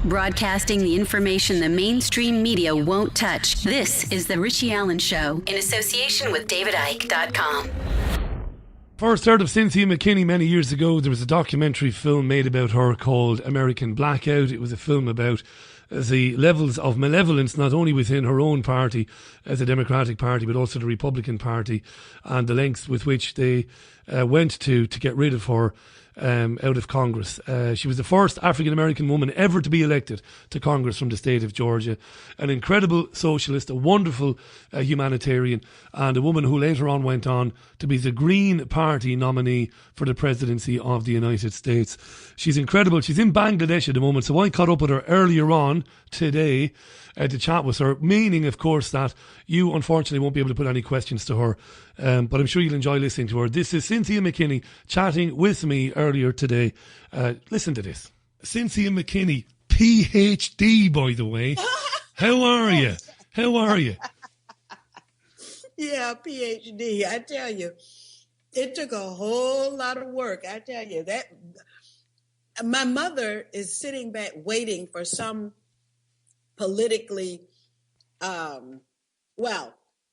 Broadcasting the information the mainstream media won't touch. This is The Richie Allen Show in association with DavidIcke.com. First heard of Cynthia McKinney many years ago. There was a documentary film made about her called American Blackout. It was a film about the levels of malevolence, not only within her own party as a Democratic Party, but also the Republican Party, and the lengths with which they went to get rid of her out of Congress. She was the first African-American woman ever to be elected to Congress from the state of Georgia. An incredible socialist, a wonderful humanitarian, and a woman who later on went on to be the Green Party nominee for the presidency of the United States. She's incredible. She's in Bangladesh at the moment, so I caught up with her earlier on today to chat with her, meaning, of course, that you unfortunately won't be able to put any questions to her, but I'm sure you'll enjoy listening to her. This is Cynthia McKinney chatting with me earlier today. Listen to this. Cynthia McKinney, PhD, by the way. How are you? How are you? Yeah, PhD. I tell you, it took a whole lot of work. I tell you that my mother is sitting back waiting for some politically,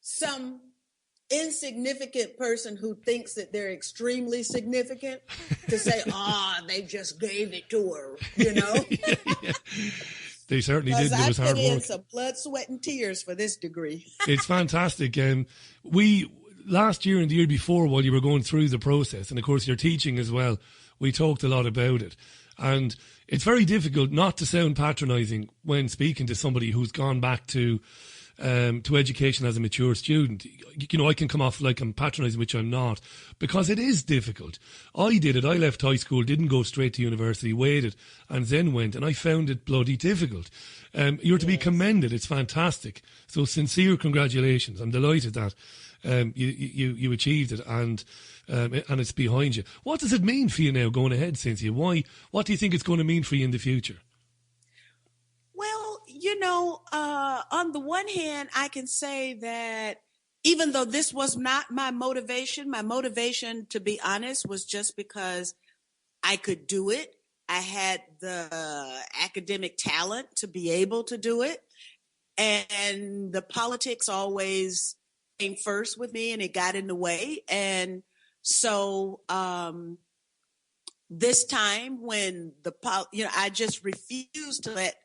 some insignificant person who thinks that they're extremely significant to say, they just gave it to her, you know? Yeah. They certainly did. It was hard work. I put in some blood, sweat, and tears for this degree. It's fantastic. We, last year and the year before, while you were going through the process, and of course you're teaching as well, we talked a lot about it. And it's very difficult not to sound patronising when speaking to somebody who's gone back to education as a mature student. You know, I can come off like I'm patronising, which I'm not, because it is difficult. I did it. I left high school, didn't go straight to university, waited, and then went, and I found it bloody difficult. You're to be commended. It's fantastic. So sincere congratulations. I'm delighted that you achieved it, and it's behind you. What does it mean for you now going ahead, Cynthia? What do you think it's going to mean for you in the future? Well, you know, on the one hand, I can say that even though this was not my motivation, to be honest, was just because I could do it. I had the academic talent to be able to do it. And the politics always came first with me, and it got in the way. And so this time when I just refused to let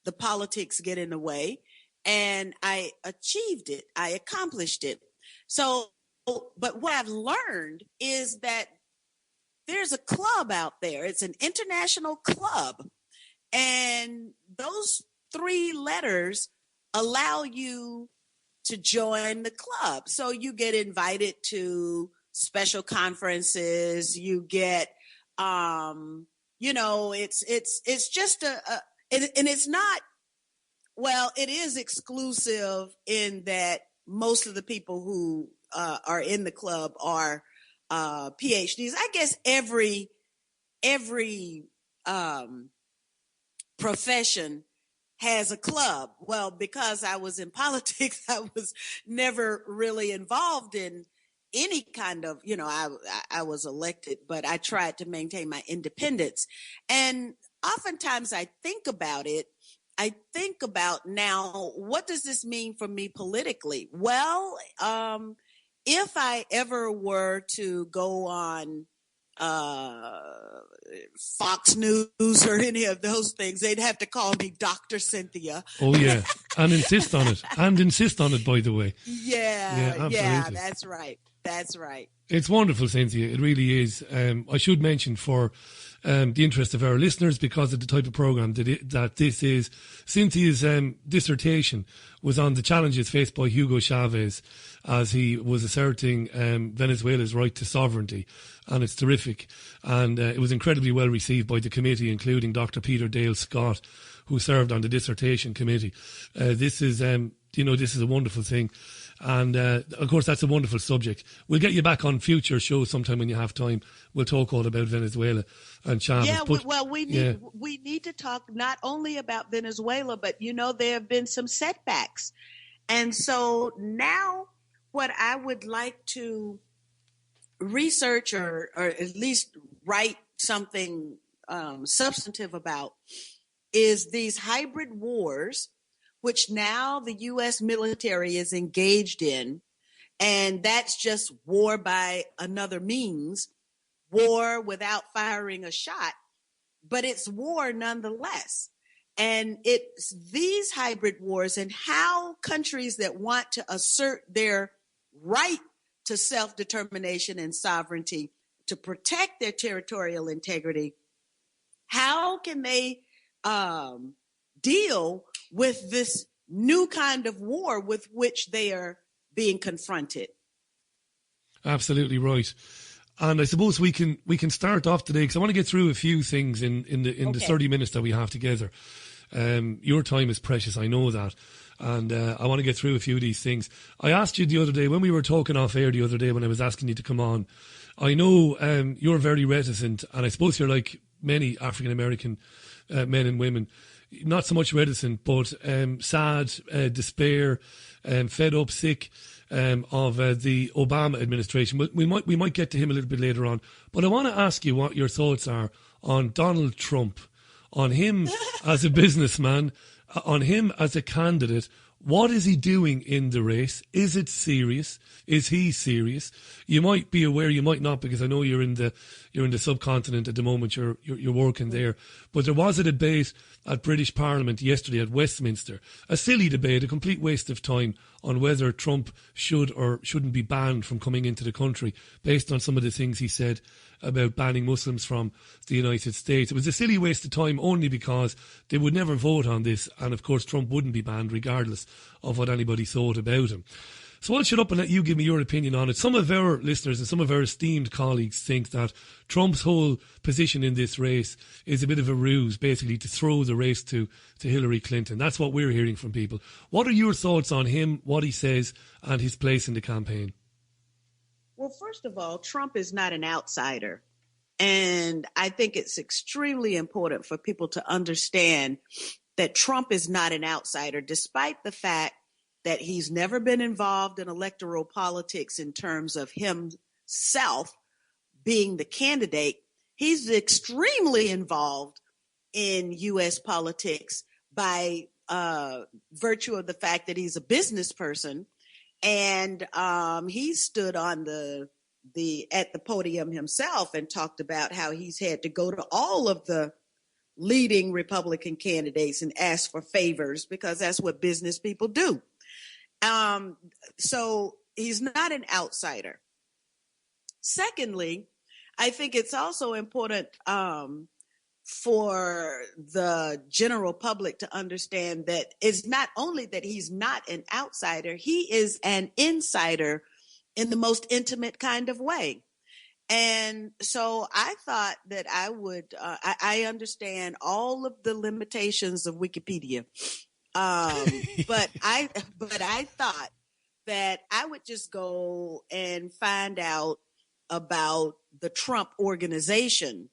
the politics get in the way, and I achieved it. I accomplished it. So, but what I've learned is that there's a club out there. It's an international club, and those 3 letters allow you to join the club. So you get invited to special conferences. You get, it's just and it's not, it is exclusive in that most of the people who are in the club are PhDs. I guess every profession has a club. Well, because I was in politics, I was never really involved in any kind of, I was elected, but I tried to maintain my independence. And oftentimes I think about it. I think about now, what does this mean for me politically? Well, if I ever were to go on Fox News or any of those things, they'd have to call me Dr. Cynthia. Oh, yeah. And insist on it. And insist on it, by the way. Yeah, that's right. That's right. It's wonderful, Cynthia. It really is. I should mention for the interest of our listeners, because of the type of programme that this is, Cynthia's dissertation was on the challenges faced by Hugo Chavez as he was asserting Venezuela's right to sovereignty. And it's terrific. And it was incredibly well received by the committee, including Dr. Peter Dale Scott, who served on the dissertation committee. This is a wonderful thing. And, of course, that's a wonderful subject. We'll get you back on future shows sometime when you have time. We'll talk all about Venezuela and Chavez. Yeah, we need to talk not only about Venezuela, but, there have been some setbacks. And so now what I would like to research or at least write something substantive about is these hybrid wars, which now the U.S. military is engaged in. And that's just war by another means, war without firing a shot, but it's war nonetheless. And it's these hybrid wars and how countries that want to assert their right to self-determination and sovereignty, to protect their territorial integrity, how can they deal with this new kind of war with which they are being confronted? Absolutely right. And I suppose we can start off today because I want to get through a few things in the 30 minutes that we have together. Your time is precious, I know that. And I want to get through a few of these things. I asked you the other day, when we were talking off air the other day, when I was asking you to come on, I know you're very reticent, and I suppose you're like many African-American men and women, not so much reticent, but sad, despair, fed up, sick of the Obama administration. We might get to him a little bit later on. But I want to ask you what your thoughts are on Donald Trump, on him as a businessman, on him as a candidate. What is he doing in the race? Is it serious? Is he serious? You might be aware, you might not, because I know you're in the subcontinent at the moment. You're working there. But there was a debate at British Parliament yesterday at Westminster, a silly debate, a complete waste of time, on whether Trump should or shouldn't be banned from coming into the country based on some of the things he said about banning Muslims from the United States. It was a silly waste of time only because they would never vote on this, and of course Trump wouldn't be banned regardless of what anybody thought about him. So I'll shut up and let you give me your opinion on it. Some of our listeners and some of our esteemed colleagues think that Trump's whole position in this race is a bit of a ruse, basically to throw the race to Hillary Clinton. That's what we're hearing from people. What are your thoughts on him, what he says, and his place in the campaign? Well, first of all, Trump is not an outsider. And I think it's extremely important for people to understand that Trump is not an outsider, despite the fact that he's never been involved in electoral politics in terms of himself being the candidate. He's extremely involved in U.S. politics by virtue of the fact that he's a business person. And he stood on at the podium himself and talked about how he's had to go to all of the leading Republican candidates and ask for favors because that's what business people do. So he's not an outsider. Secondly, I think it's also important for the general public to understand that it's not only that he's not an outsider, he is an insider in the most intimate kind of way. And so I thought that I would, I understand all of the limitations of Wikipedia. But I thought that I would just go and find out about the Trump organization.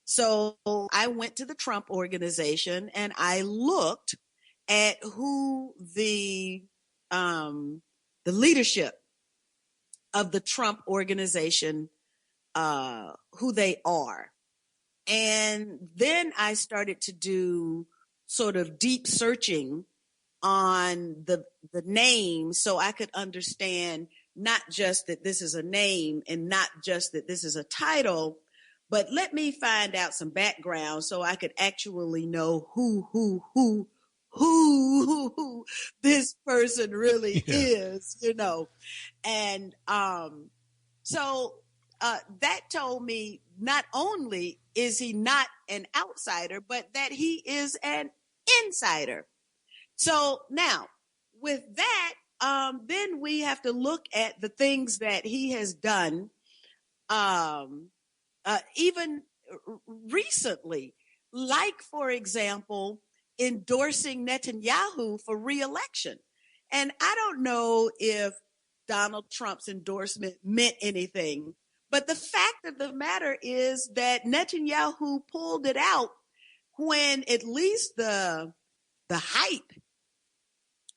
So I went to the Trump organization and I looked at who the leadership of the Trump organization, who they are. And then I started to do sort of deep searching on the name so I could understand not just that this is a name and not just that this is a title, but let me find out some background so I could actually know who this person really is, you know. And so that told me not only is he not an outsider, but that he is an insider. So now with that, then we have to look at the things that he has done, even recently, like, for example, endorsing Netanyahu for re-election. And I don't know if Donald Trump's endorsement meant anything, but the fact of the matter is that Netanyahu pulled it out when at least the hype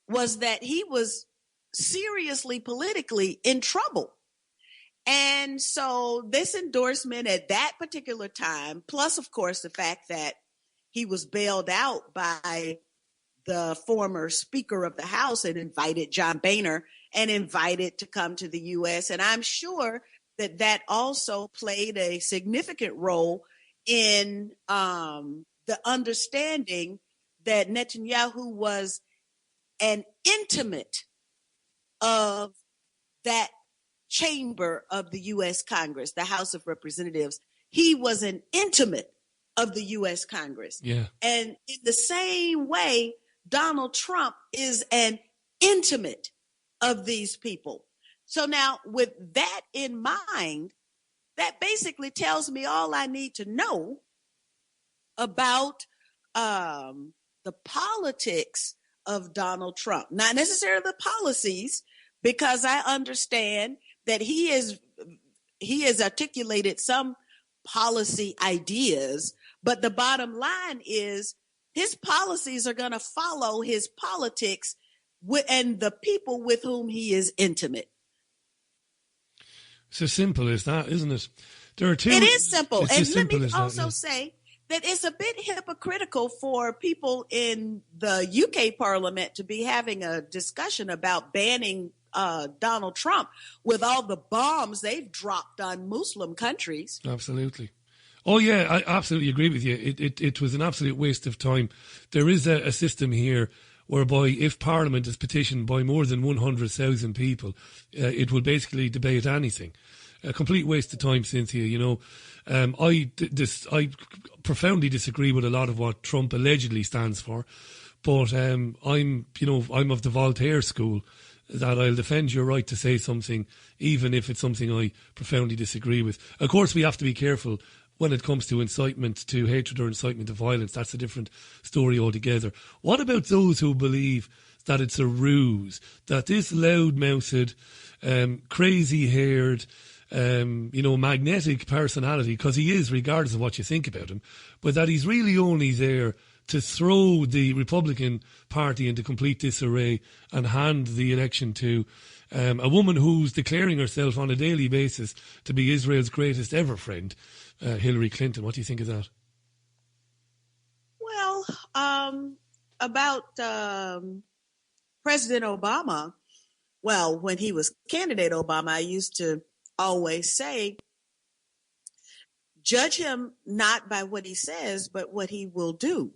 was that he was seriously politically in trouble. And so this endorsement at that particular time, plus, of course, the fact that he was bailed out by the former Speaker of the House and invited John Boehner and invited to come to the U.S. And I'm sure that also played a significant role in the understanding that Netanyahu was an intimate of that chamber of the U.S. Congress, the House of Representatives. He was an intimate of the U.S. Congress. Yeah. And in the same way, Donald Trump is an intimate of these people. So now, with that in mind, that basically tells me all I need to know about the politics of Donald Trump. Not necessarily the policies, because I understand that he has articulated some policy ideas, but the bottom line is his policies are going to follow his politics and the people with whom he is intimate. It's as simple as that, isn't it? There are two. It is simple. And let me as also that, say that it's a bit hypocritical for people in the UK Parliament to be having a discussion about banning Donald Trump with all the bombs they've dropped on Muslim countries. Absolutely. Oh, yeah, I absolutely agree with you. It was an absolute waste of time. There is a system here whereby if Parliament is petitioned by more than 100,000 people, it will basically debate anything. A complete waste of time, Cynthia. You know, I profoundly disagree with a lot of what Trump allegedly stands for, but I'm of the Voltaire school, that I'll defend your right to say something, even if it's something I profoundly disagree with. Of course, we have to be careful when it comes to incitement to hatred or incitement to violence. That's a different story altogether. What about those who believe that it's a ruse, that this loud-mouthed, crazy-haired, magnetic personality, because he is, regardless of what you think about him, but that he's really only there to throw the Republican Party into complete disarray and hand the election to a woman who's declaring herself on a daily basis to be Israel's greatest ever friend, Hillary Clinton. What do you think of that? Well, about President Obama, well, when he was candidate Obama, I used to always say, judge him not by what he says, but what he will do.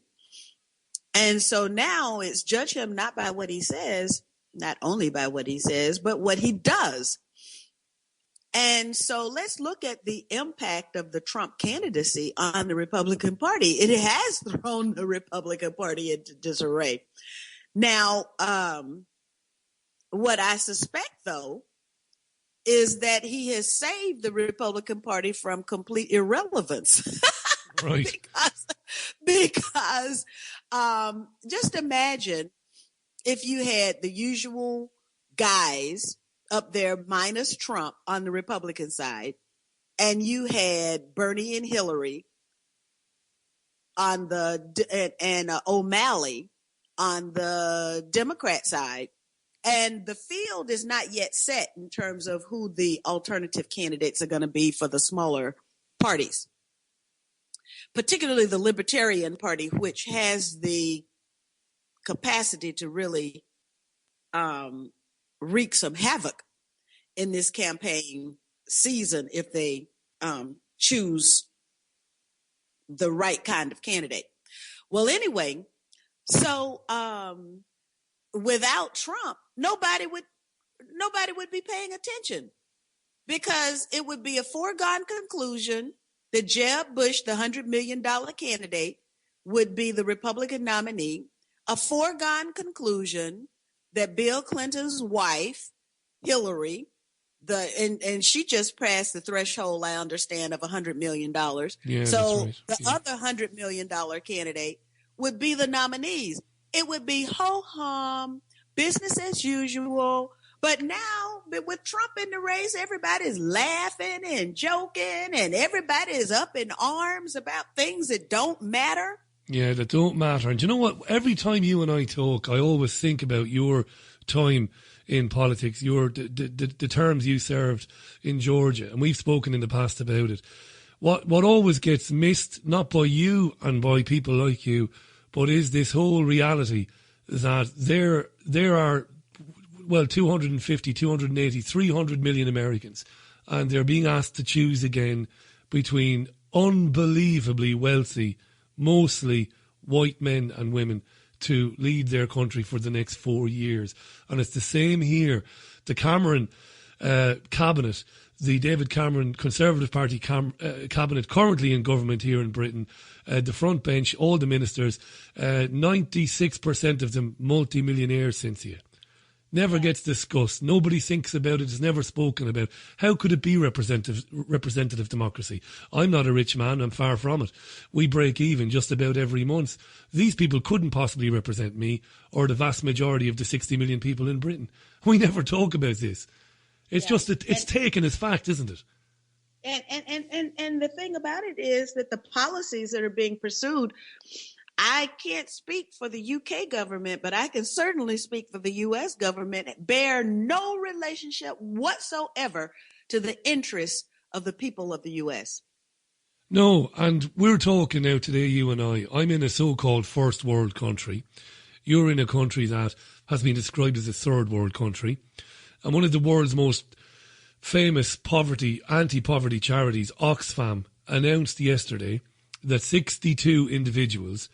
And so now it's judge him not by what he says, not only by what he says, but what he does. And so let's look at the impact of the Trump candidacy on the Republican Party. It has thrown the Republican Party into disarray. Now, what I suspect, though, is that he has saved the Republican Party from complete irrelevance. Right. because just imagine if you had the usual guys up there minus Trump on the Republican side, and you had Bernie and Hillary on and O'Malley on the Democrat side, and the field is not yet set in terms of who the alternative candidates are going to be for the smaller parties, particularly the Libertarian Party, which has the capacity to really wreak some havoc in this campaign season if they choose the right kind of candidate. Well, anyway, so without Trump, nobody would be paying attention, because it would be a foregone conclusion that Jeb Bush, the $100 million candidate, would be the Republican nominee. A foregone conclusion that Bill Clinton's wife, Hillary, and she just passed the threshold, I understand, of $100 million. Yeah, so that's right. The other $100 million candidate would be the nominees. It would be ho-hum, business as usual. But now, with Trump in the race, everybody's laughing and joking, and everybody is up in arms about things that don't matter. Yeah, that don't matter. And you know what? Every time you and I talk, I always think about your time in politics, the terms you served in Georgia, and we've spoken in the past about it. what always gets missed, not by you and by people like you, but is this whole reality that there are, 250, 280, 300 million Americans, and they're being asked to choose again between unbelievably wealthy, mostly white men and women to lead their country for the next 4 years. And it's the same here. The Cameron cabinet, the David Cameron Conservative Party cabinet currently in government here in Britain, the front bench, all the ministers, 96% of them multi-millionaires, Cynthia. Never gets discussed. Nobody thinks about it. It's never spoken about. How could it be representative democracy? I'm not a rich man. I'm far from it. We break even just about every month. These people couldn't possibly represent me or the vast majority of the 60 million people in Britain. We never talk about this. It's just that it's taken as fact, isn't it? And the thing about it is that the policies that are being pursued, I can't speak for the UK government, but I can certainly speak for the US government, bear no relationship whatsoever to the interests of the people of the US. No, and we're talking now today, you and I. I'm in a so-called first world country. You're in a country that has been described as a third world country. And one of the world's most famous anti-poverty charities, Oxfam, announced yesterday that 62 individuals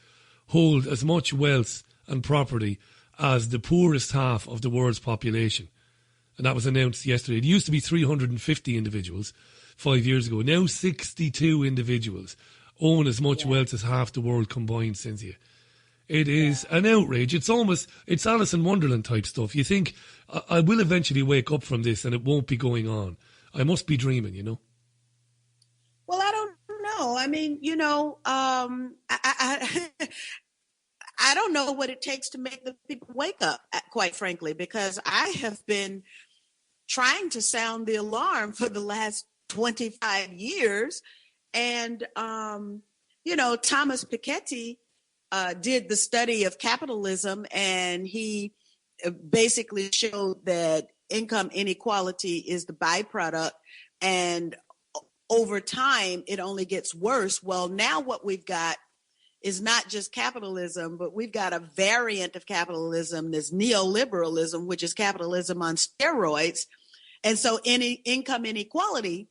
hold as much wealth and property as the poorest half of the world's population. And that was announced yesterday. It used to be 350 individuals 5 years ago. Now 62 individuals own as much wealth as half the world combined, Cynthia. It is an outrage. It's Alice in Wonderland type stuff. You think, I will eventually wake up from this and it won't be going on. I must be dreaming, you know. Well, I don't know. I mean, you know, I don't know what it takes to make the people wake up, quite frankly, because I have been trying to sound the alarm for the last 25 years. And, you know, Thomas Piketty did the study of capitalism, and he basically showed that income inequality is the byproduct, and over time it only gets worse. Well, now what we've got is not just capitalism, but we've got a variant of capitalism, this neoliberalism, which is capitalism on steroids. And so any income inequality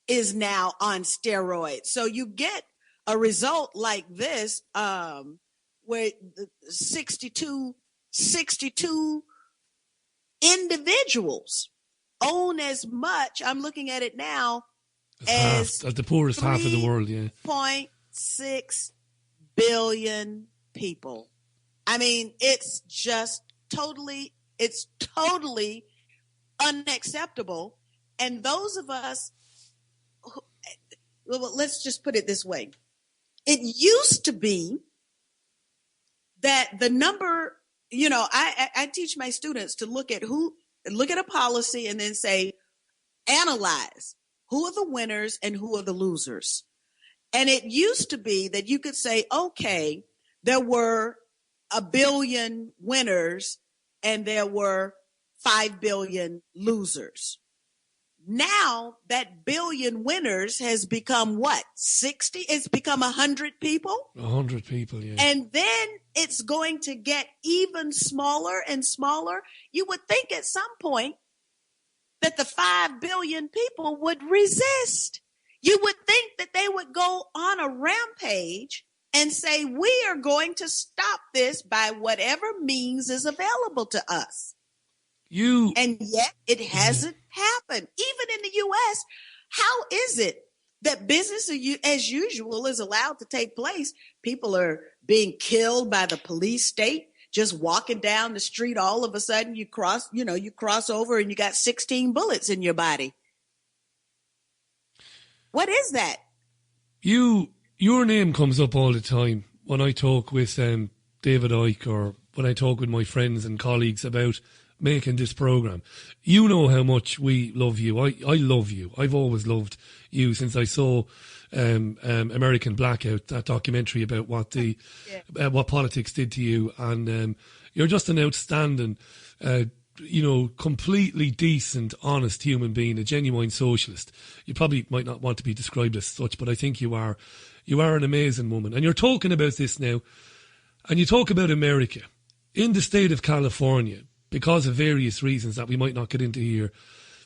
is now on steroids. So you get a result like this, where 62 individuals own as much, I'm looking at it now, as the poorest half of the world, 0.6 billion people. I mean, it's just totally unacceptable. And those of us, let's just put it this way. It used to be that the number, you know, I teach my students to look at a policy and then say, analyze who are the winners and who are the losers. And it used to be that you could say, okay, there were 1 billion winners and there were 5 billion losers. Now that billion winners has become what? 60? It's become 100 people? 100 people, yeah. And then it's going to get even smaller and smaller. You would think at some point that the 5 billion people would resist. You would think that they would go on a rampage and say, we are going to stop this by whatever means is available to us. And yet it hasn't happened. Even in the U.S., how is it that business as usual is allowed to take place? People are being killed by the police state, just walking down the street. All of a sudden you cross over and you got 16 bullets in your body. What is that? Your name comes up all the time when I talk with David Icke, or when I talk with my friends and colleagues about making this program. You know how much we love you. I love you. I've always loved you since I saw American Blackout, that documentary about what what politics did to you. And you're just an outstanding completely decent, honest human being, a genuine socialist. You probably might not want to be described as such, but I think you are. You are an amazing woman. And you're talking about this now, and you talk about America. In the state of California, because of various reasons that we might not get into here,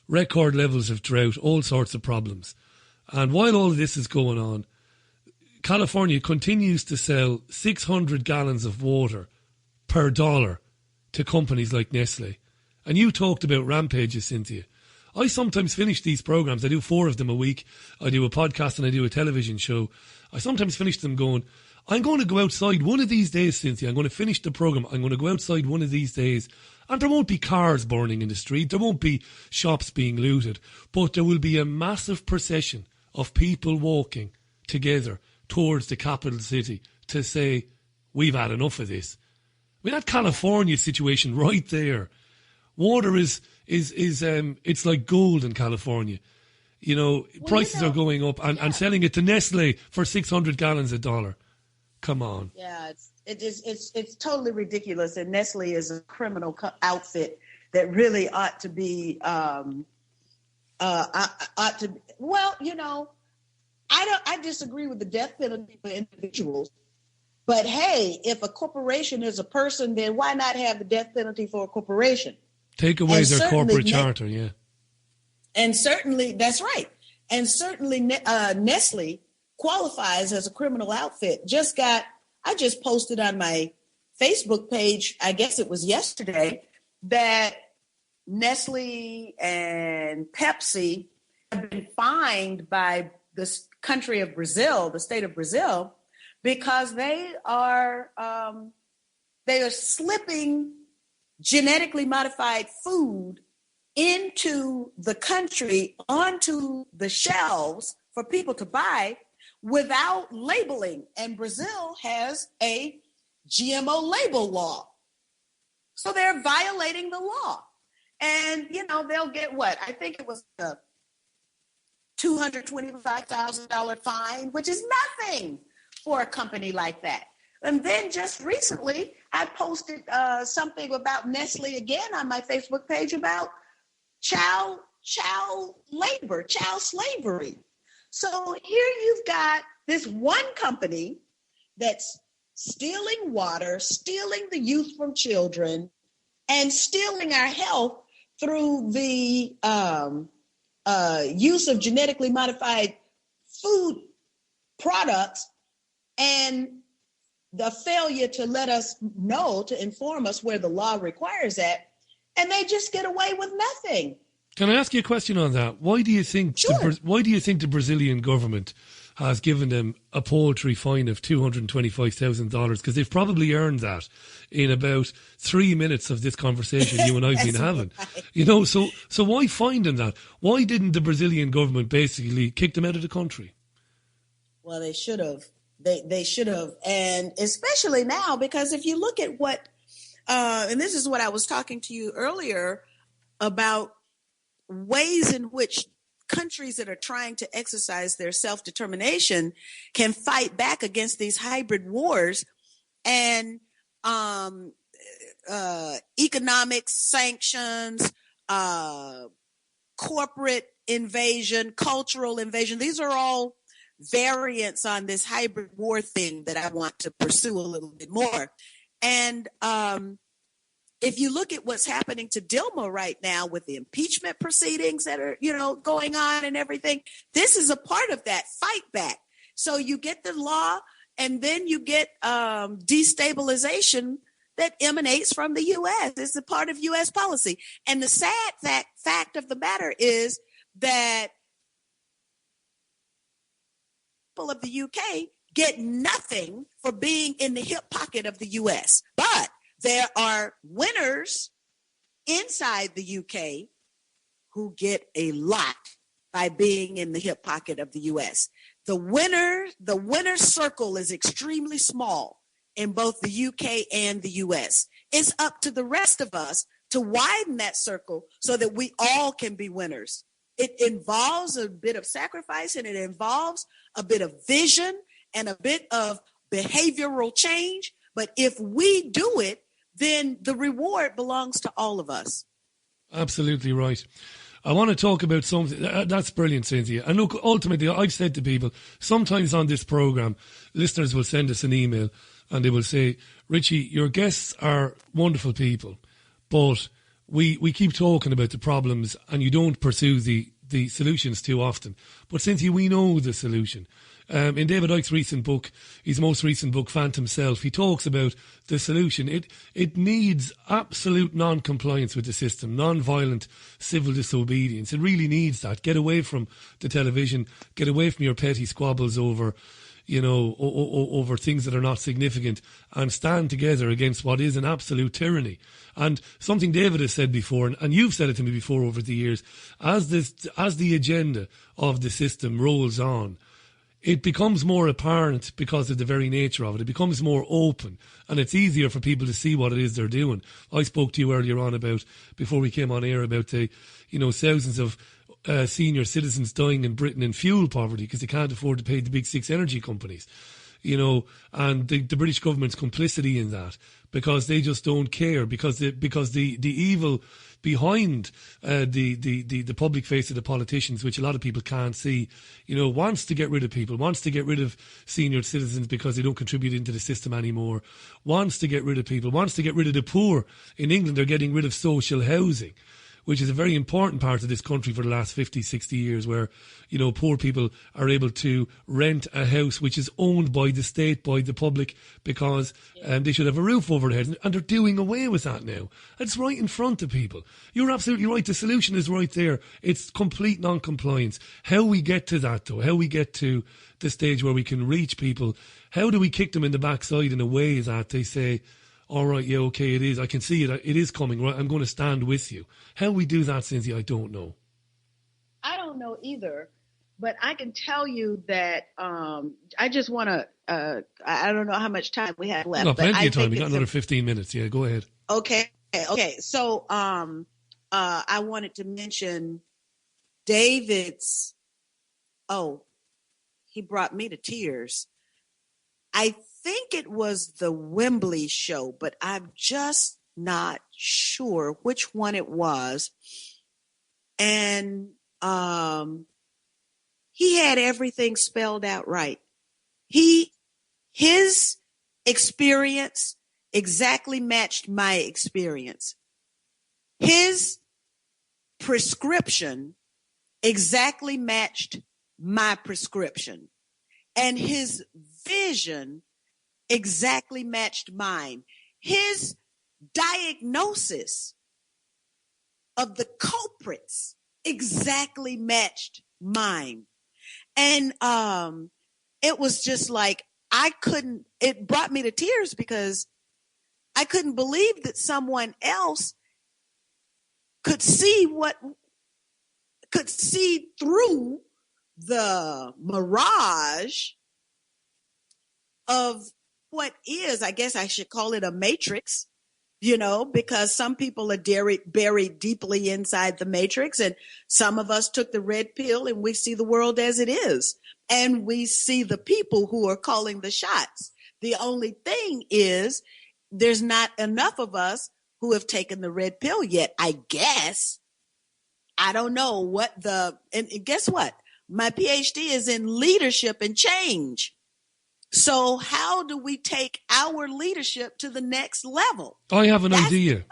record levels of drought, all sorts of problems. And while all of this is going on, California continues to sell 600 gallons of water per dollar to companies like Nestle. And you talked about rampages, Cynthia. I sometimes finish these programs. I do 4 of them a week. I do a podcast and I do a television show. I sometimes finish them going, I'm going to go outside one of these days, Cynthia. I'm going to finish the program. I'm going to go outside one of these days. And there won't be cars burning in the street. There won't be shops being looted. But there will be a massive procession of people walking together towards the capital city to say, we've had enough of this. I mean, that California situation right there. Water is it's like gold in California. Prices are going up and selling it to Nestle for 600 gallons a dollar. Come on. Yeah, it's totally ridiculous. And Nestle is a criminal outfit that really ought to be I disagree with the death penalty for individuals. But hey, if a corporation is a person, then why not have the death penalty for a corporation? Take away their corporate charter, yeah. And certainly, that's right. And certainly Nestle qualifies as a criminal outfit. I just posted on my Facebook page, I guess it was yesterday, that Nestle and Pepsi have been fined by the country of Brazil, the state of Brazil, because they are slipping genetically modified food into the country, onto the shelves for people to buy without labeling. And Brazil has a GMO label law. So they're violating the law. And, they'll get what? I think it was a $225,000 fine, which is nothing for a company like that. And then just recently, I posted something about Nestle again on my Facebook page about child labor, child slavery. So here you've got this one company that's stealing water, stealing the youth from children, and stealing our health through the use of genetically modified food products and the failure to let us know, to inform us where the law requires that, and they just get away with nothing. Can I ask you a question on that? Why do you think the Brazilian government has given them a paltry fine of $225,000? Because they've probably earned that in about 3 minutes of this conversation you and I've been having. Right. So why fine them that? Why didn't the Brazilian government basically kick them out of the country? Well, they should have. They should have. And especially now, because if you look at what, and this is what I was talking to you earlier about ways in which countries that are trying to exercise their self-determination can fight back against these hybrid wars and economic sanctions, corporate invasion, cultural invasion. These are all variants on this hybrid war thing that I want to pursue a little bit more. And if you look at what's happening to Dilma right now with the impeachment proceedings that are, going on and everything, this is a part of that fight back. So you get the law and then you get destabilization that emanates from the U.S. It's a part of U.S. policy. And the sad fact of the matter is that people of the UK get nothing for being in the hip pocket of the U.S. But there are winners inside the UK who get a lot by being in the hip pocket of the U.S. The winner circle is extremely small in both the UK and the U.S. It's up to the rest of us to widen that circle so that we all can be winners. It involves a bit of sacrifice and it involves a bit of vision and a bit of behavioral change. But if we do it, then the reward belongs to all of us. Absolutely right. I want to talk about something. That's brilliant, Cynthia. And look, ultimately, I've said to people, sometimes on this programme, listeners will send us an email and they will say, Richie, your guests are wonderful people, but we keep talking about the problems and you don't pursue the solutions too often. But Cynthia, we know the solution. In David Icke's recent book, his most recent book, Phantom Self, he talks about the solution. It needs absolute non-compliance with the system, non-violent civil disobedience. It really needs that. Get away from the television, get away from your petty squabbles over, over things that are not significant, and stand together against what is an absolute tyranny. And something David has said before, and you've said it to me before over the years, as the agenda of the system rolls on, it becomes more apparent because of the very nature of it. It becomes more open and it's easier for people to see what it is they're doing. I spoke to you earlier on about, before we came on air, about the, thousands of senior citizens dying in Britain in fuel poverty because they can't afford to pay the big six energy companies, and the British government's complicity in that because they just don't care because the evil behind the public face of the politicians, which a lot of people can't see, wants to get rid of people, wants to get rid of senior citizens because they don't contribute into the system anymore, wants to get rid of people, wants to get rid of the poor. In England, they're getting rid of social housing, which is a very important part of this country for the last 50, 60 years, where, poor people are able to rent a house which is owned by the state, by the public, because they should have a roof over their heads. And they're doing away with that now. It's right in front of people. You're absolutely right. The solution is right there. It's complete non-compliance. How we get to that, though, how we get to the stage where we can reach people, how do we kick them in the backside in a way that they say, all right, yeah, okay, it is. I can see it. It is coming. Right, I'm going to stand with you. How we do that, Cynthia, I don't know. I don't know either, but I can tell you that I just want to. I don't know how much time we have left. No, plenty of time. We got another 15 minutes. Yeah, go ahead. Okay. So I wanted to mention David's. Oh, he brought me to tears. I think it was the Wembley show, but I'm just not sure which one it was. And he had everything spelled out right. His experience exactly matched my experience. His prescription exactly matched my prescription. And his vision exactly matched mine. His diagnosis of the culprits exactly matched mine. And it was just like, it brought me to tears because I couldn't believe that someone else could see through the mirage of what is, I guess I should call it a matrix, because some people are buried deeply inside the matrix, and some of us took the red pill and we see the world as it is. And we see the people who are calling the shots. The only thing is there's not enough of us who have taken the red pill yet, I guess. I don't know and guess what? My PhD is in leadership and change. So how do we take our leadership to the next level? I have an idea.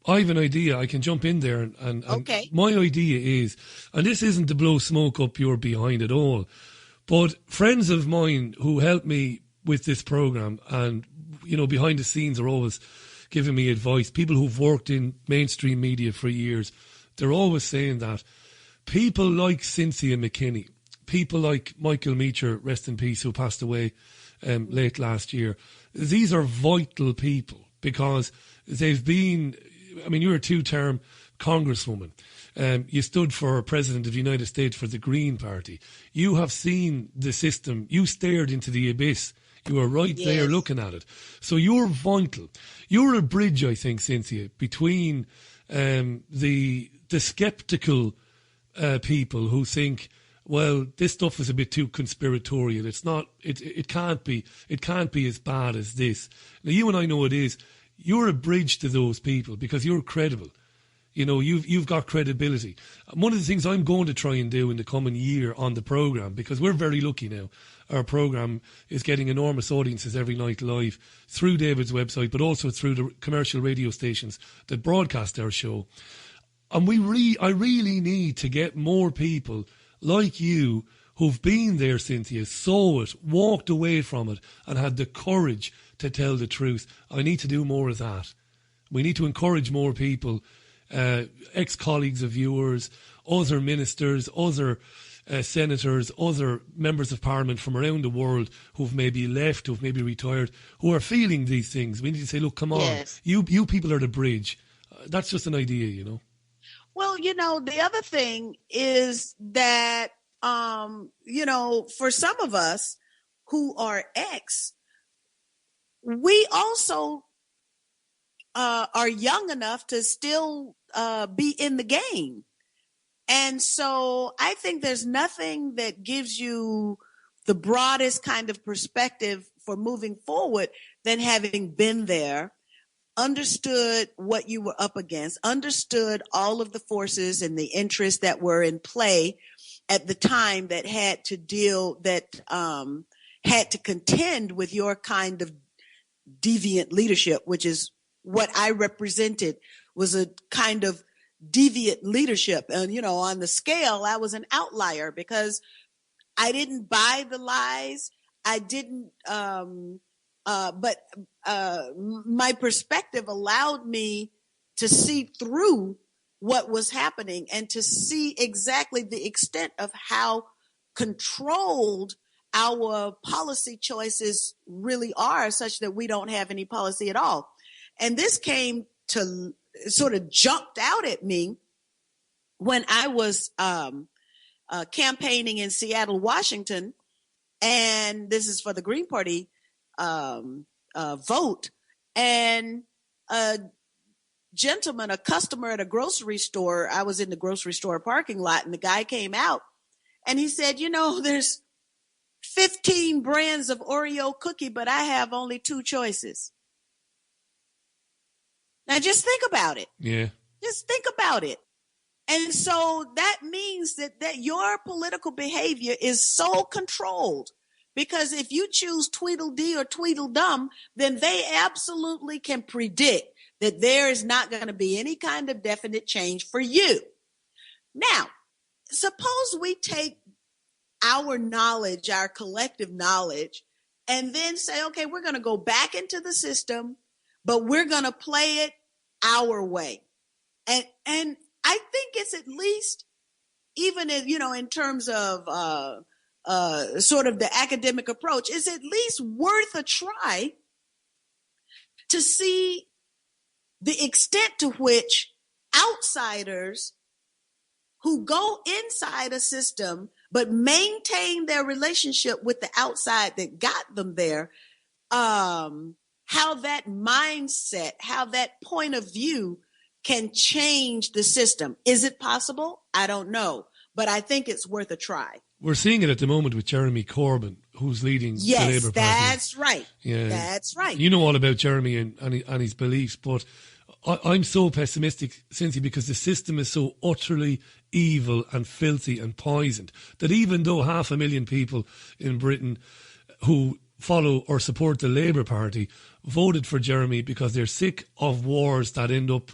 I have an idea. I can jump in there. And okay. My idea is, and this isn't to blow smoke up your behind at all, but friends of mine who help me with this program and, behind the scenes are always giving me advice. People who've worked in mainstream media for years, they're always saying that people like Cynthia McKinney, people like Michael Meacher, rest in peace, who passed away late last year, these are vital people because they've been, you're a two-term congresswoman. You stood for President of the United States for the Green Party. You have seen the system. You stared into the abyss. You were right there looking at it. So you're vital. You're a bridge, I think, Cynthia, between the sceptical people who think, well, this stuff is a bit too conspiratorial. It's not. It can't be. It can't be as bad as this. Now, you and I know it is. You're a bridge to those people because you're credible. You know, you've got credibility. One of the things I'm going to try and do in the coming year on the programme, because we're very lucky now, our programme is getting enormous audiences every night live through David's website, but also through the commercial radio stations that broadcast our show. And I really need to get more people like you who've been there, Cynthia, saw it, walked away from it, and had the courage to tell the truth. I need to do more of that. We need to encourage more people, ex-colleagues of yours, other ministers, other senators, other members of parliament from around the world who've maybe left, who've maybe retired, who are feeling these things. We need to say, look, come on, Yes. you people are the bridge. That's just an idea, you know. Well, you know, the other thing is that, you know, for some of us who are ex, we also are young enough to still be in the game. And so I think there's nothing that gives you the broadest kind of perspective for moving forward than having been there, understood what you were up against, understood all of the forces and the interests that were in play at the time that had to contend with your kind of deviant leadership, which is what I represented, was a kind of deviant leadership. And, you know, on the scale, I was an outlier because I didn't buy the lies. I didn't, but my perspective allowed me to see through what was happening and to see exactly the extent of how controlled our policy choices really are, such that we don't have any policy at all. And this came to sort of jumped out at me when I was campaigning in Seattle, Washington, and this is for the Green Party vote. And a gentleman, a customer at a grocery store, I was in the grocery store parking lot, and the guy came out and he said, you know, there's 15 brands of Oreo cookie, but I have only 2 choices. Now just think about it. Yeah. Just think about it. And so that means that your political behavior is so controlled, because if you choose Tweedledee or Tweedledum, then they absolutely can predict that there is not going to be any kind of definite change for you. Now, suppose we take our knowledge, our collective knowledge, and then say, okay, we're going to go back into the system, but we're going to play it our way. And I think it's at least, even if, you know, in terms of sort of the academic approach, it's at least worth a try to see the extent to which outsiders who go inside a system but maintain their relationship with the outside that got them there, how that mindset, how that point of view can change the system. Is it possible? I don't know, but I think it's worth a try. We're seeing it at the moment with Jeremy Corbyn, who's leading the Labour Party. Yes, that's right. Yeah. That's right. You know all about Jeremy and his beliefs, but I'm so pessimistic, Cynthia, because the system is so utterly evil and filthy and poisoned that even though 500,000 people in Britain who follow or support the Labour Party voted for Jeremy because they're sick of wars that end up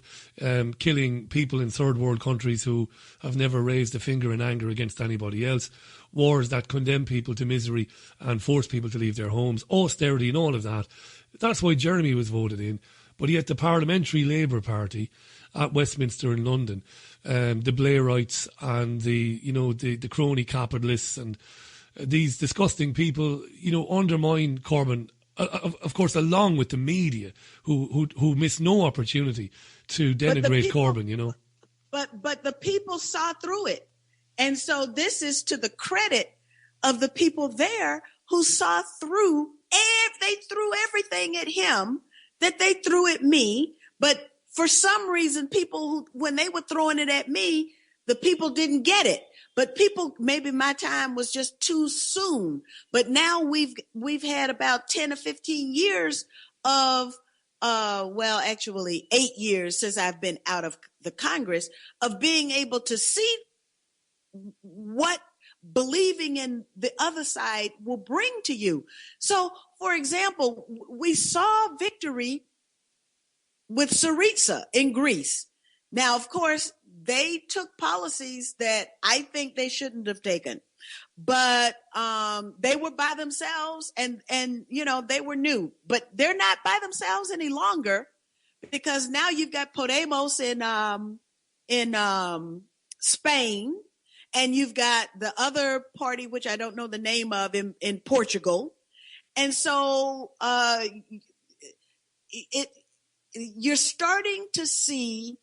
killing people in third world countries who have never raised a finger in anger against anybody else, wars that condemn people to misery and force people to leave their homes, austerity and all of that. That's why Jeremy was voted in. But yet the Parliamentary Labour Party at Westminster in London, the Blairites and the crony capitalists and these disgusting people, you know, undermine Corbyn, of course, along with the media who miss no opportunity to denigrate Corbyn, you know. But the people saw through it. And so this is to the credit of the people there who saw through, and they threw everything at him that they threw at me. But for some reason, people who, when they were throwing it at me, the people didn't get it. But people, maybe my time was just too soon. But now we've had about 10 or 15 years of well, actually 8 years since I've been out of the Congress, of being able to see what believing in the other side will bring to you. So, for example, we saw victory with Syriza in Greece. Now, of course, they took policies that I think they shouldn't have taken, but they were by themselves, and they were new, but they're not by themselves any longer, because now you've got Podemos in Spain, and you've got the other party, which I don't know the name of, in Portugal. And so you're starting to see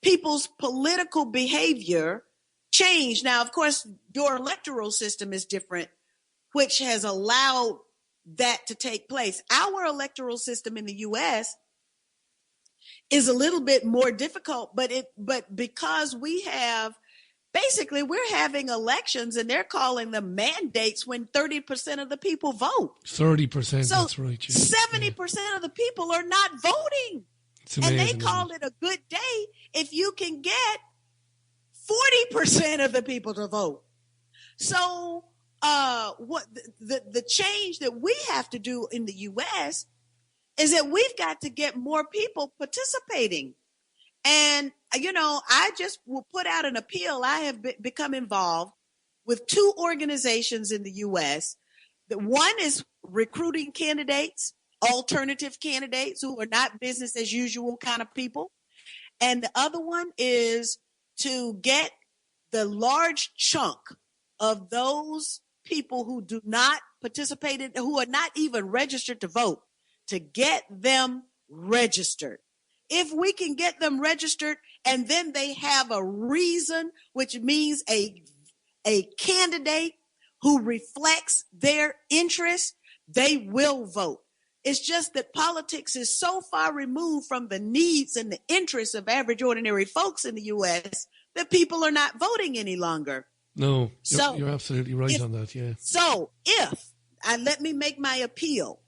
people's political behavior change. Now, of course, your electoral system is different, which has allowed that to take place. Our electoral system in the U.S. is a little bit more difficult, but because we're having elections, and they're calling them mandates when 30% of the people vote. 30%, so that's right. Yeah. 70% of the people are not voting. It's amazing, and they call it a good day if you can get 40% of the people to vote. So what the change that we have to do in the U.S. is that we've got to get more people participating. And, I just will put out an appeal. I have become involved with 2 organizations in the U.S. The one is recruiting candidates, alternative candidates who are not business as usual kind of people. And the other one is to get the large chunk of those people who do not participate in, who are not even registered to vote, to get them registered. If we can get them registered, and then they have a reason, which means a candidate who reflects their interests, they will vote. It's just that politics is so far removed from the needs and the interests of average, ordinary folks in the U.S. that people are not voting any longer. No, you're absolutely right on that, yeah. So let me make my appeal.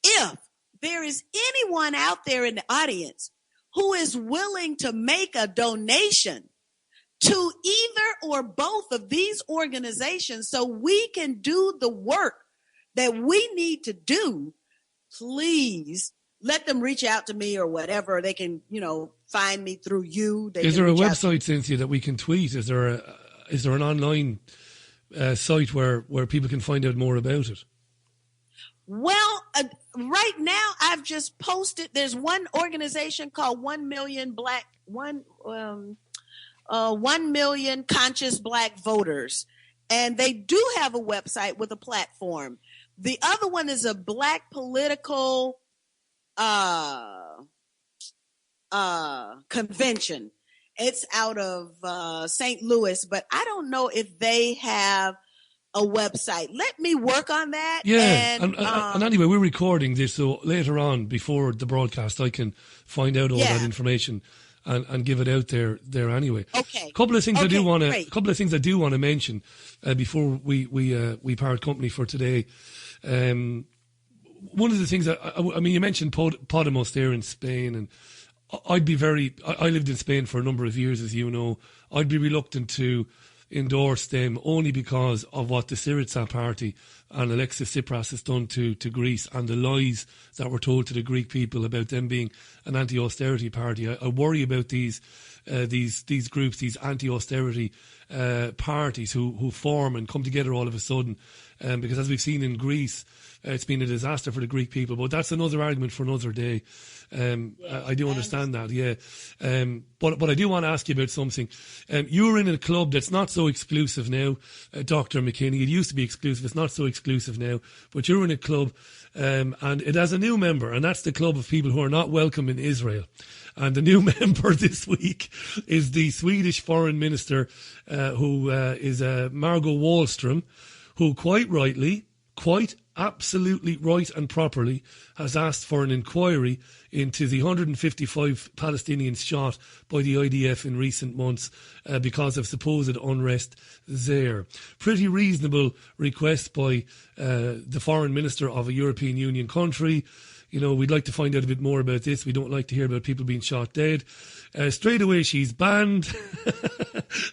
If there is anyone out there in the audience who is willing to make a donation to either or both of these organizations so we can do the work that we need to do, please let them reach out to me or whatever. They can, find me through you. Is there a website, Cynthia, that we can tweet? Is there an online site where people can find out more about it? Well, right now I've just posted. There's one organization called 1 Million Conscious Black Voters, and they do have a website with a platform. The other one is a Black political convention. It's out of St. Louis, but I don't know if they have a website. Let me work on that. Yeah, and anyway, we're recording this, so later on, before the broadcast, I can find out all that information and give it out there anyway. Okay. A couple of things I do want to mention before we part company for today. One of the things you mentioned Podemos there in Spain, and I lived in Spain for a number of years, as you know. I'd be reluctant to endorse them only because of what the Syriza party and Alexis Tsipras has done to Greece, and the lies that were told to the Greek people about them being an anti-austerity party. I worry about these groups, these anti-austerity parties who form and come together all of a sudden, because as we've seen in Greece, it's been a disaster for the Greek people. But that's another argument for another day. I do understand that, yeah. But I do want to ask you about something. You're in a club that's not so exclusive now, Dr. McKinney. It used to be exclusive. It's not so exclusive now. But you're in a club, and it has a new member, and that's the club of people who are not welcome in Israel. And the new member this week is the Swedish Foreign Minister, who is Margot Wallström, who quite rightly, quite absolutely right and properly, has asked for an inquiry into the 155 Palestinians shot by the IDF in recent months because of supposed unrest there. Pretty reasonable request by the foreign minister of a European Union country. we'd like to find out a bit more about this. We don't like to hear about people being shot dead. Straight away, she's banned,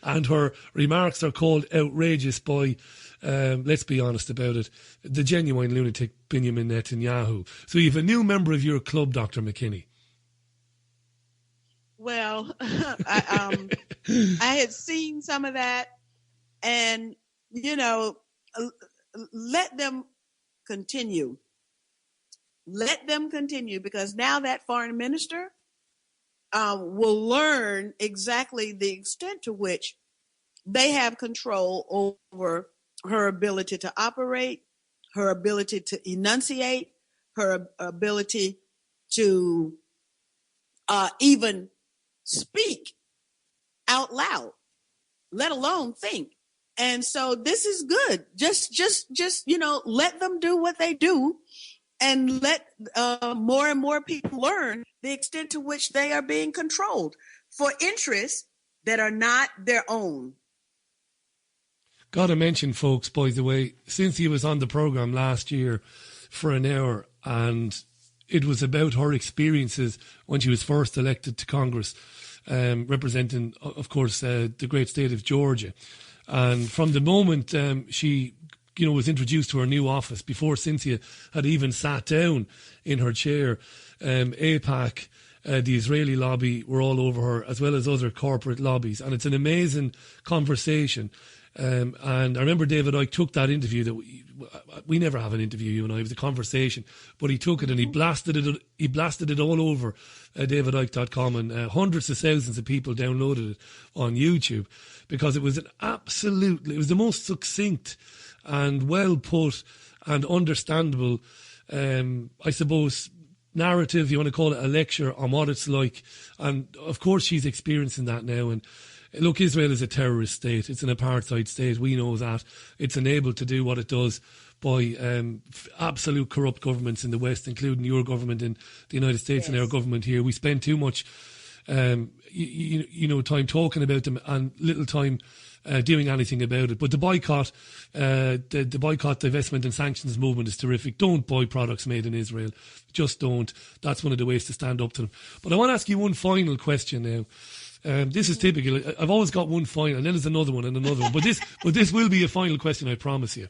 and her remarks are called outrageous by, let's be honest about it, the genuine lunatic Benjamin Netanyahu. So you have a new member of your club, Dr. McKinney. Well, I had seen some of that, and, let them continue. Let them continue, because now that foreign minister will learn exactly the extent to which they have control over her ability to operate, her ability to enunciate, her ability to even speak out loud, let alone think. And so this is good. Just let them do what they do, and let more and more people learn the extent to which they are being controlled for interests that are not their own. Got to mention, folks, by the way, Cynthia was on the programme last year for an hour, and it was about her experiences when she was first elected to Congress, representing, of course, the great state of Georgia. And from the moment she was introduced to her new office, before Cynthia had even sat down in her chair, AIPAC, the Israeli lobby, were all over her, as well as other corporate lobbies. And it's an amazing conversation. And I remember David Icke took that interview that we never have an interview, you and I, it was a conversation, but he took it and he blasted it all over davidicke.com, and hundreds of thousands of people downloaded it on YouTube, because it was it was the most succinct and well put and understandable, I suppose, narrative, you want to call it, a lecture on what it's like. And of course she's experiencing that now. And look, Israel is a terrorist state. It's an apartheid state. We know that. It's enabled to do what it does by absolute corrupt governments in the West, including your government in the United States. Yes. And our government here. We spend too much time talking about them and little time doing anything about it. But the boycott, the boycott, divestment and sanctions movement is terrific. Don't buy products made in Israel. Just don't. That's one of the ways to stand up to them. But I want to ask you one final question now. This is typical. I've always got one final, and then there's another one and another one. But this will be a final question, I promise you.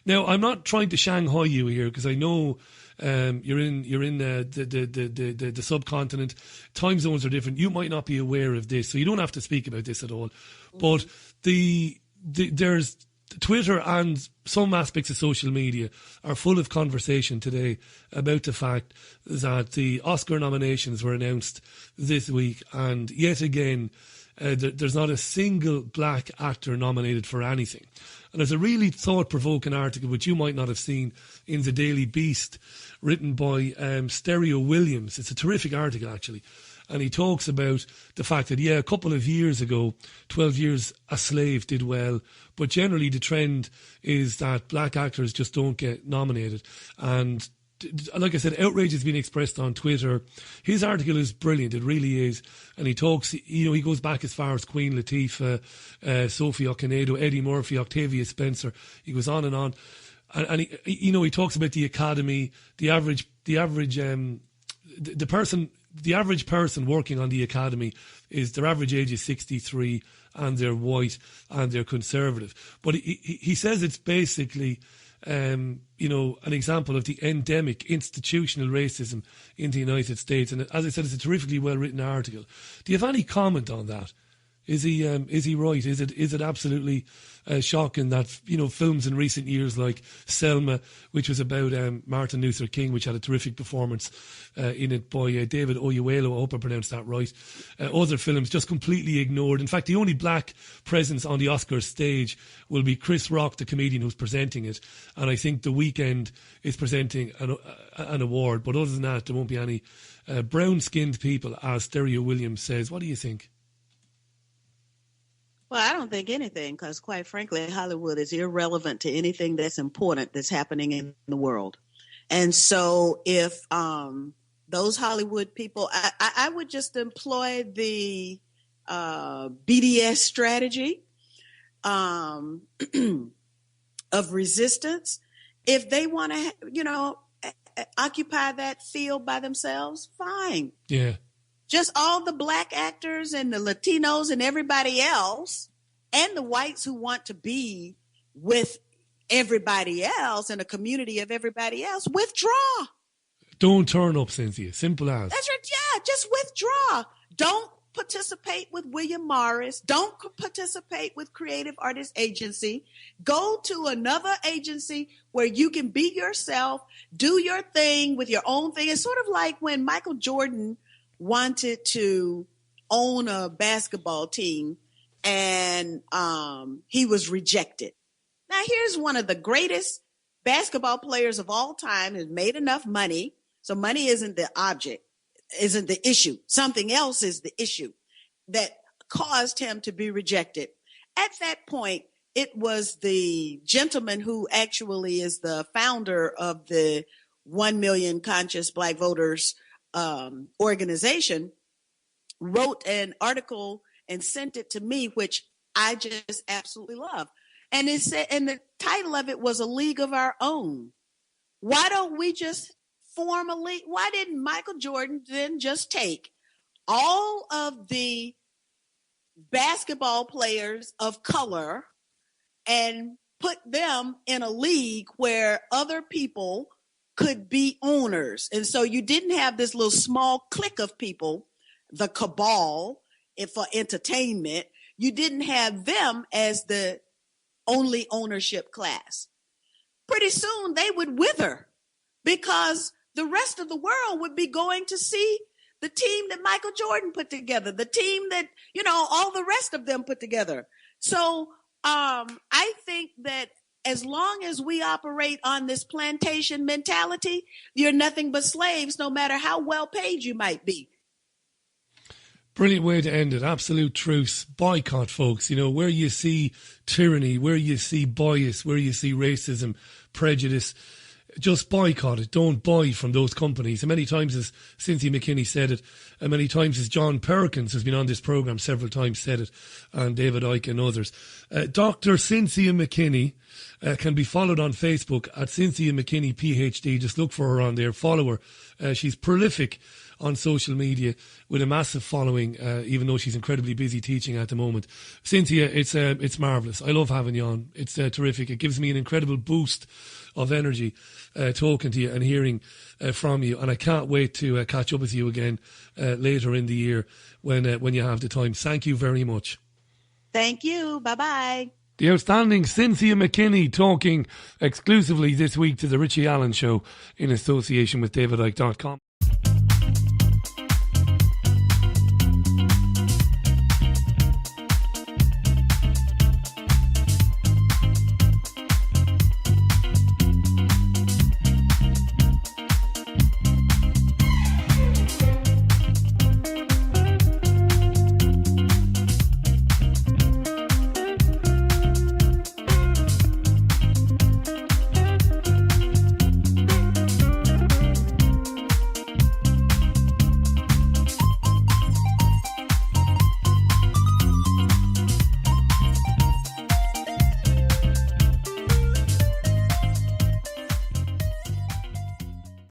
Now, I'm not trying to Shanghai you here, because I know you're in the subcontinent. Time zones are different. You might not be aware of this, so you don't have to speak about this at all. But there's Twitter and some aspects of social media are full of conversation today about the fact that the Oscar nominations were announced this week, and yet again there's not a single black actor nominated for anything. And there's a really thought-provoking article, which you might not have seen, in the Daily Beast, written by Stereo Williams. It's a terrific article, actually. And he talks about the fact that, a couple of years ago, 12 Years a Slave did well, but generally the trend is that black actors just don't get nominated. And like I said, outrage has been expressed on Twitter. His article is brilliant, it really is. And he talks, he goes back as far as Queen Latifah, Sophie Okonedo, Eddie Murphy, Octavia Spencer. He goes on and on. And he talks about the Academy, the average person working on the Academy their average age is 63, and they're white and they're conservative. But he says it's basically, an example of the endemic institutional racism in the United States. And as I said, it's a terrifically well written article. Do you have any comment on that? Is he right? Is it absolutely shocking that films in recent years like Selma, which was about Martin Luther King, which had a terrific performance in it by David Oyelowo, I hope I pronounced that right. Other films just completely ignored. In fact, the only black presence on the Oscars stage will be Chris Rock, the comedian who's presenting it, and I think The Weeknd is presenting an award. But other than that, there won't be any brown-skinned people, as Stereo Williams says. What do you think? Well, I don't think anything, because quite frankly, Hollywood is irrelevant to anything that's important that's happening in the world. And so if those Hollywood people, I would just employ the BDS strategy of resistance. If they want to, occupy that field by themselves, fine. Yeah. Just all the black actors and the Latinos and everybody else and the whites who want to be with everybody else in a community of everybody else, withdraw. Don't turn up, Cynthia. Simple as. That's right. Yeah, just withdraw. Don't participate with William Morris. Don't participate with Creative Artists Agency. Go to another agency where you can be yourself, do your thing with your own thing. It's sort of like when Michael Jordan wanted to own a basketball team and he was rejected. Now, here's one of the greatest basketball players of all time, has made enough money. So money isn't the object, isn't the issue. Something else is the issue that caused him to be rejected. At that point, it was the gentleman who actually is the founder of the 1 Million Conscious Black Voters organization, wrote an article and sent it to me, which I just absolutely love. And it said, and the title of it was A League of Our Own. Why don't we just form a league? Why didn't Michael Jordan then just take all of the basketball players of color and put them in a league where other people could be owners? And so you didn't have this little small clique of people, the cabal, for entertainment. You didn't have them as the only ownership class. Pretty soon they would wither because the rest of the world would be going to see the team that Michael Jordan put together, the team that, all the rest of them put together. So I think that as long as we operate on this plantation mentality, you're nothing but slaves, no matter how well paid you might be. Brilliant way to end it. Absolute truce. Boycott, folks. Where you see tyranny, where you see bias, where you see racism, prejudice, just boycott it. Don't buy from those companies. And many times, as Cynthia McKinney said it, and many times as John Perkins, who's been on this programme several times, said it, and David Icke and others. Dr. Cynthia McKinney can be followed on Facebook at Cynthia McKinney PhD. Just look for her on there. Follow her. She's prolific on social media with a massive following, even though she's incredibly busy teaching at the moment. Cynthia, it's marvellous. I love having you on. It's terrific. It gives me an incredible boost of energy talking to you and hearing from you. And I can't wait to catch up with you again later in the year when you have the time. Thank you very much. Thank you. Bye-bye. The outstanding Cynthia McKinney talking exclusively this week to the Richie Allen Show in association with DavidIcke.com.